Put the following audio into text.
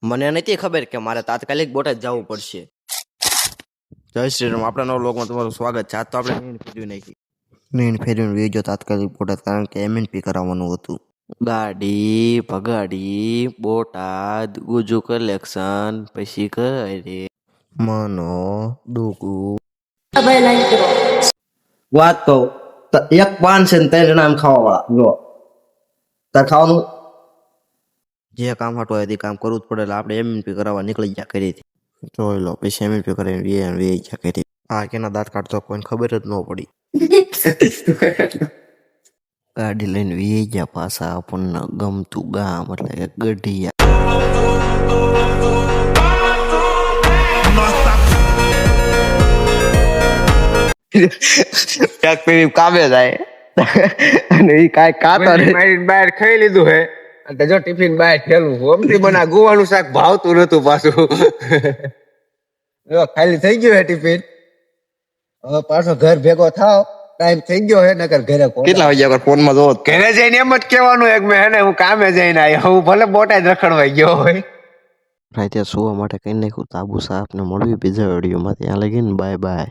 મને નથી ખબર કે મારે તાત્કાલિક બોટાદ જવું પડશે. જય શ્રી રામ. આપણા નવા વ્લોગમાં તમારું સ્વાગત છે. આજ તો આપણે નીણ ફેરવીને વેજો તાત્કાલિક બોટાદ, કારણ કે MNP કરાવવાનું હતું. ગાડી ભગાડી બોટાદ ગુજુ કલેક્શન પછી કરે મનો ડોકુ વાત કહું તો એક પાન છે ને ત્રણ જણા ખાવા વાળા જો તાર ખાવાનું જે કામ હાટું હોય તે કામ કરવું જ પડે. એટલે આપણે MNP કરાવવા નીકળી ગયા કરી હતી. જોઈ લો પછી MNP કરીને વે ગયા કરી. આ કેના દાંત કાઢતો કોઈને ખબર જ ન પડી. ગાડી લઈને વે ગયા પાછા આપણને ગમતું ગામ એટલે કે ગઢિયા. કામે જાય અને એ કાંઈ કાતા બહાર ખાઈ લીધું હે અને જો ટિફિન બહાર ફેરવું અમથી બના ગોવાનું શાક ભાવતું નતું પાછું. જો ખાલી થઈ ગયું હે ટિફિન. હવે પાછો ઘર ભેગો થાવ ટાઈમ થઈ ગયો હે નકર ઘરે કેટલા વાગ્યા ફોન માં જોવો ઘરે જઈને એમ જ કહેવાનું એક મેં હે ને હું કામે જઈને આવ્યો હું ભલે બોટાદ રખડવાઈ ગયો હોય. રાતે સુવા માટે કઈ નાખ્યું તાબુ સાફ ને મળવી બીજા વિડીયોમાં. ત્યાં લગીને બાય બાય.